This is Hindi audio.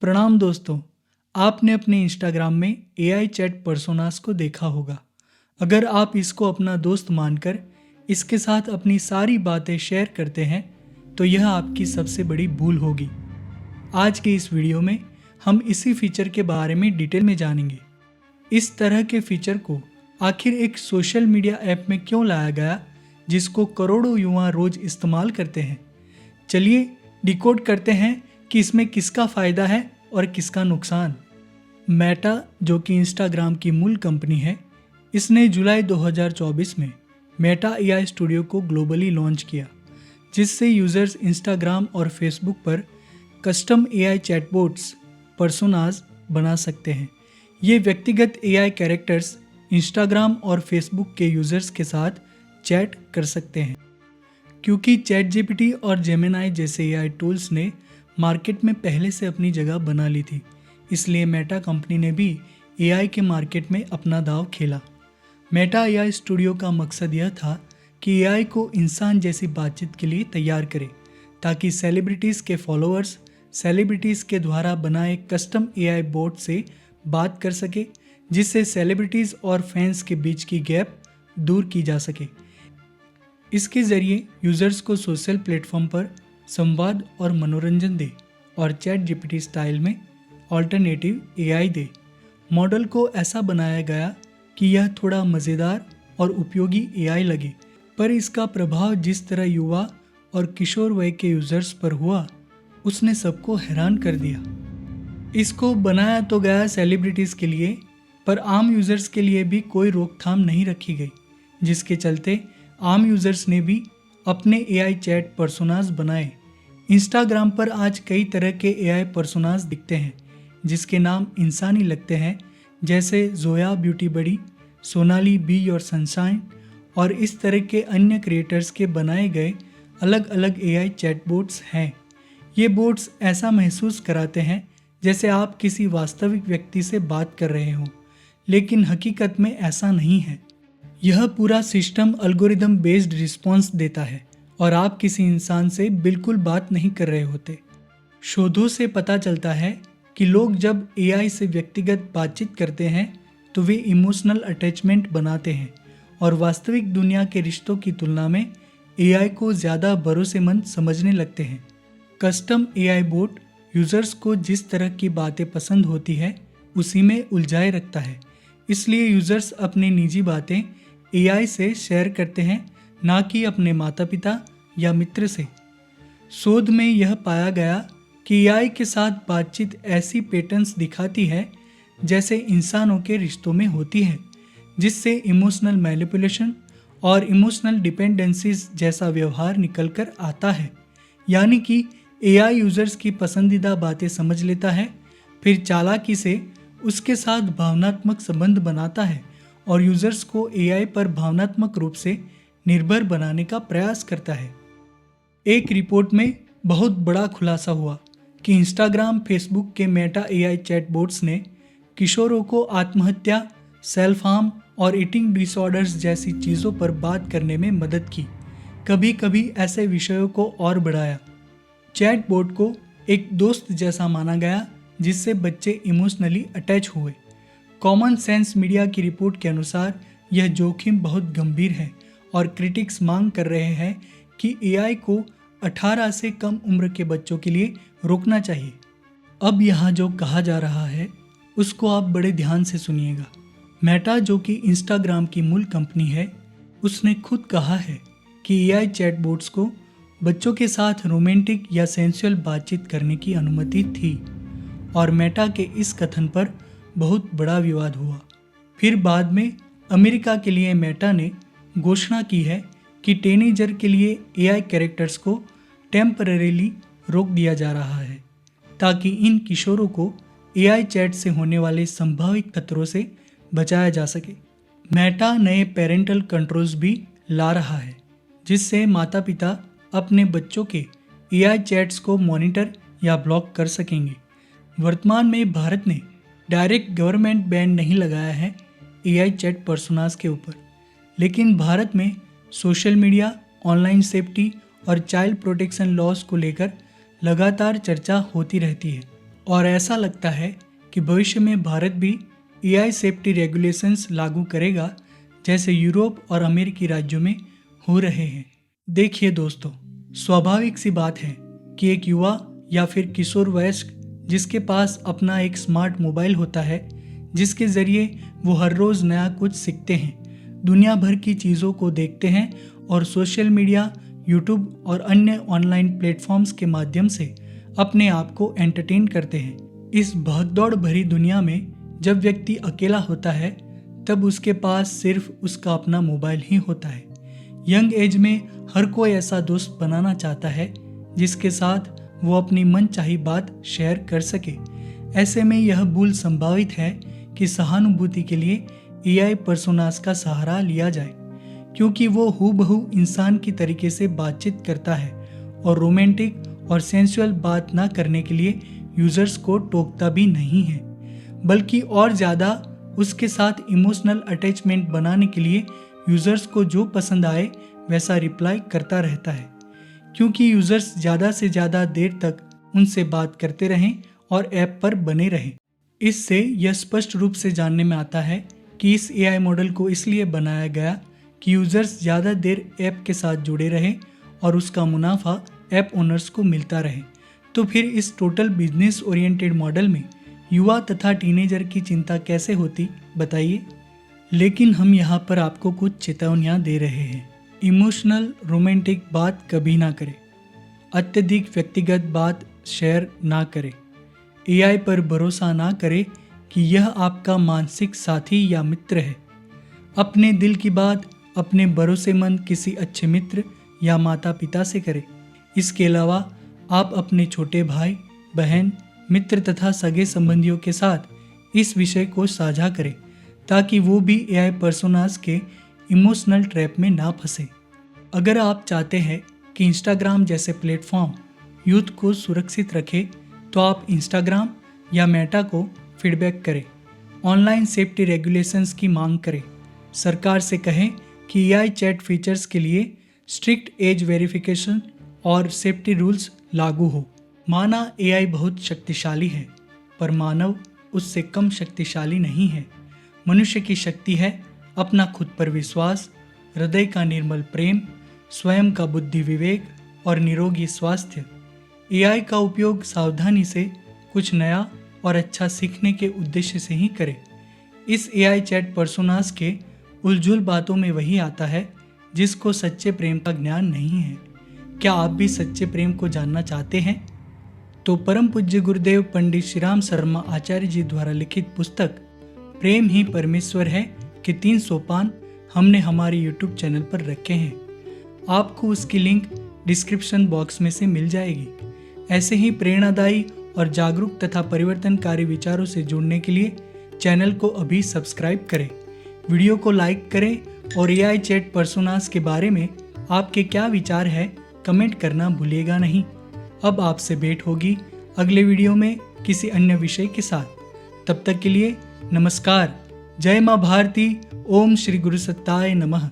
प्रणाम दोस्तों। आपने अपने इंस्टाग्राम में एआई चैट पर्सोनास को देखा होगा। अगर आप इसको अपना दोस्त मानकर इसके साथ अपनी सारी बातें शेयर करते हैं तो यह आपकी सबसे बड़ी भूल होगी। आज के इस वीडियो में हम इसी फीचर के बारे में डिटेल में जानेंगे। इस तरह के फीचर को आखिर एक सोशल मीडिया ऐप में क्यों लाया गया जिसको करोड़ों युवा रोज इस्तेमाल करते हैं। चलिए डिकोड करते हैं कि इसमें किसका फ़ायदा है और किसका नुकसान। मेटा, जो कि इंस्टाग्राम की मूल कंपनी है, इसने जुलाई 2024 में मेटा एआई स्टूडियो को ग्लोबली लॉन्च किया, जिससे यूज़र्स इंस्टाग्राम और फेसबुक पर कस्टम एआई चैटबॉट्स पर्सोनास बना सकते हैं। ये व्यक्तिगत एआई कैरेक्टर्स इंस्टाग्राम और फेसबुक के यूज़र्स के साथ चैट कर सकते हैं। क्योंकि चैट जीपीटी और जेमिनाई जैसे एआई टूल्स ने मार्केट में पहले से अपनी जगह बना ली थी, इसलिए मेटा कंपनी ने भी एआई के मार्केट में अपना दांव खेला। मेटा एआई स्टूडियो का मकसद यह था कि एआई को इंसान जैसी बातचीत के लिए तैयार करे, ताकि सेलिब्रिटीज़ के फॉलोअर्स सेलिब्रिटीज़ के द्वारा बनाए कस्टम एआई बोट से बात कर सके, जिससे सेलिब्रिटीज़ और फैंस के बीच की गैप दूर की जा सके। इसके ज़रिए यूज़र्स को सोशल प्लेटफॉर्म पर संवाद और मनोरंजन दे और चैट जीपीटी स्टाइल में ऑल्टरनेटिव एआई दे। मॉडल को ऐसा बनाया गया कि यह थोड़ा मज़ेदार और उपयोगी एआई लगे, पर इसका प्रभाव जिस तरह युवा और किशोर वय के यूज़र्स पर हुआ, उसने सबको हैरान कर दिया। इसको बनाया तो गया सेलिब्रिटीज़ के लिए, पर आम यूज़र्स के लिए भी कोई रोकथाम नहीं रखी गई, जिसके चलते आम यूज़र्स ने भी अपने एआई चैट पर्सोनास बनाए। इंस्टाग्राम पर आज कई तरह के एआई पर्सोनास दिखते हैं जिसके नाम इंसानी लगते हैं, जैसे जोया ब्यूटी बडी, सोनाली बी और सनशाइन और इस तरह के अन्य क्रिएटर्स के बनाए गए अलग अलग एआई चैटबॉट्स हैं। ये बोट्स ऐसा महसूस कराते हैं जैसे आप किसी वास्तविक व्यक्ति से बात कर रहे हो, लेकिन हकीकत में ऐसा नहीं है। यह पूरा सिस्टम एल्गोरिदम बेस्ड रिस्पॉन्स देता है और आप किसी इंसान से बिल्कुल बात नहीं कर रहे होते। शोधों से पता चलता है कि लोग जब एआई से व्यक्तिगत बातचीत करते हैं तो वे इमोशनल अटैचमेंट बनाते हैं और वास्तविक दुनिया के रिश्तों की तुलना में एआई को ज़्यादा भरोसेमंद समझने लगते हैं। कस्टम एआई बोट यूज़र्स को जिस तरह की बातें पसंद होती है उसी में उलझाए रखता है, इसलिए यूज़र्स अपनी निजी बातें एआई से शेयर करते हैं, ना कि अपने माता पिता या मित्र से। शोध में यह पाया गया कि एआई के साथ बातचीत ऐसी पैटर्न्स दिखाती है जैसे इंसानों के रिश्तों में होती है, जिससे इमोशनल मैनिपुलेशन और इमोशनल डिपेंडेंसीज जैसा व्यवहार निकल कर आता है। यानी कि एआई यूज़र्स की पसंदीदा बातें समझ लेता है, फिर चालाकी से उसके साथ भावनात्मक संबंध बनाता है और यूज़र्स को एआई पर भावनात्मक रूप से निर्भर बनाने का प्रयास करता है। एक रिपोर्ट में बहुत बड़ा खुलासा हुआ कि इंस्टाग्राम, फेसबुक के मेटा एआई चैटबॉट्स ने किशोरों को आत्महत्या, सेल्फ हार्म और ईटिंग डिसऑर्डर्स जैसी चीज़ों पर बात करने में मदद की, कभी कभी ऐसे विषयों को और बढ़ाया। चैटबॉट को एक दोस्त जैसा माना गया जिससे बच्चे इमोशनली अटैच हुए। कॉमन सेंस मीडिया की रिपोर्ट के अनुसार यह जोखिम बहुत गंभीर है और क्रिटिक्स मांग कर रहे हैं कि एआई को 18 से कम उम्र के बच्चों के लिए रोकना चाहिए। अब यहाँ जो कहा जा रहा है उसको आप बड़े ध्यान से सुनिएगा। मेटा, जो कि इंस्टाग्राम की मूल कंपनी है, उसने खुद कहा है कि एआई चैटबॉट्स को बच्चों के साथ रोमांटिक या सेंसुअल बातचीत करने की अनुमति थी और मेटा के इस कथन पर बहुत बड़ा विवाद हुआ। फिर बाद में अमेरिका के लिए मेटा ने घोषणा की है कि टीनेजर के लिए एआई कैरेक्टर्स को टेम्परेरीली रोक दिया जा रहा है, ताकि इन किशोरों को एआई चैट से होने वाले संभावित खतरों से बचाया जा सके। मेटा नए पेरेंटल कंट्रोल्स भी ला रहा है, जिससे माता पिता अपने बच्चों के एआई चैट्स को मॉनिटर या ब्लॉक कर सकेंगे। वर्तमान में भारत ने डायरेक्ट गवर्नमेंट बैन नहीं लगाया है एआई चैट पर्सोनास के ऊपर, लेकिन भारत में सोशल मीडिया, ऑनलाइन सेफ्टी और चाइल्ड प्रोटेक्शन लॉज को लेकर लगातार चर्चा होती रहती है और ऐसा लगता है कि भविष्य में भारत भी एआई सेफ्टी रेगुलेशंस लागू करेगा, जैसे यूरोप और अमेरिकी राज्यों में हो रहे हैं। देखिए दोस्तों, स्वाभाविक सी बात है कि एक युवा या फिर किशोर वयस्क जिसके पास अपना एक स्मार्ट मोबाइल होता है, जिसके जरिए वो हर रोज नया कुछ सीखते हैं, दुनिया भर की चीज़ों को देखते हैं और सोशल मीडिया, यूट्यूब और अन्य ऑनलाइन प्लेटफॉर्म्स के माध्यम से अपने आप को एंटरटेन करते हैं। इस भागदौड़ भरी दुनिया में जब व्यक्ति अकेला होता है, तब उसके पास सिर्फ उसका अपना मोबाइल ही होता है। यंग एज में हर कोई ऐसा दोस्त बनाना चाहता है जिसके साथ वो अपनी मनचाही बात शेयर कर सके। ऐसे में यह भूल संभावित है कि सहानुभूति के लिए एआई पर्सोनास का सहारा लिया जाए, क्योंकि वो हूबहू इंसान की तरीके से बातचीत करता है और रोमांटिक और सेंसुअल बात ना करने के लिए यूजर्स को टोकता भी नहीं है, बल्कि और ज़्यादा उसके साथ इमोशनल अटैचमेंट बनाने के लिए यूजर्स को जो पसंद आए वैसा रिप्लाई करता रहता है, क्योंकि यूजर्स ज़्यादा से ज़्यादा देर तक उनसे बात करते रहें और ऐप पर बने रहें। इससे यह स्पष्ट रूप से जानने में आता है कि इस एआई मॉडल को इसलिए बनाया गया कि यूजर्स ज़्यादा देर ऐप के साथ जुड़े रहें और उसका मुनाफा ऐप ओनर्स को मिलता रहे। तो फिर इस टोटल बिजनेस ओरिएंटेड मॉडल में युवा तथा टीनेजर की चिंता कैसे होती, बताइए। लेकिन हम यहाँ पर आपको कुछ चेतावनियाँ दे रहे हैं। इमोशनल रोमांटिक बात कभी ना करें। अत्यधिक व्यक्तिगत बात शेयर ना करें। एआई पर भरोसा ना करें कि यह आपका मानसिक साथी या मित्र है। अपने दिल की बात अपने भरोसेमंद किसी अच्छे मित्र या माता पिता से करें। इसके अलावा आप अपने छोटे भाई, बहन, मित्र तथा सगे संबंधियों के साथ इस विषय को साझा करें, ताकि वो भी एआई पर्सोनास के इमोशनल ट्रैप में ना फंसे। अगर आप चाहते हैं कि इंस्टाग्राम जैसे प्लेटफॉर्म यूथ को सुरक्षित रखे, तो आप इंस्टाग्राम या मेटा को फीडबैक करें। ऑनलाइन सेफ्टी रेगुलेशंस की मांग करें। सरकार से कहें कि एआई चैट फीचर्स के लिए स्ट्रिक्ट एज वेरिफिकेशन और सेफ्टी रूल्स लागू हो। माना एआई बहुत शक्तिशाली है, पर मानव उससे कम शक्तिशाली नहीं है। मनुष्य की शक्ति है अपना खुद पर विश्वास, हृदय का निर्मल प्रेम, स्वयं का बुद्धि विवेक और निरोगी स्वास्थ्य। एआई का उपयोग सावधानी से कुछ नया और अच्छा सीखने के उद्देश्य से ही करें। इस एआई चैट पर्सोनास के उलझुल बातों में वही आता है जिसको सच्चे प्रेम का ज्ञान नहीं है। क्या आप भी सच्चे प्रेम को जानना चाहते हैं? तो परम पूज्य गुरुदेव पंडित श्री राम शर्मा आचार्य जी द्वारा लिखित पुस्तक प्रेम ही परमेश्वर है के 3 सोपान हमने हमारे यूट्यूब चैनल पर रखे हैं। आपको उसकी लिंक डिस्क्रिप्शन बॉक्स में से मिल जाएगी। ऐसे ही प्रेरणादायी और जागरूक तथा परिवर्तनकारी विचारों से जुड़ने के लिए चैनल को अभी सब्सक्राइब करें, वीडियो को लाइक करें और एआई चैट पर्सोनास के बारे में आपके क्या विचार है कमेंट करना भूलिएगा नहीं। अब आपसे भेंट होगी अगले वीडियो में किसी अन्य विषय के साथ। तब तक के लिए नमस्कार। जय माँ भारती। ओम श्री गुरु सत्ताय नमः।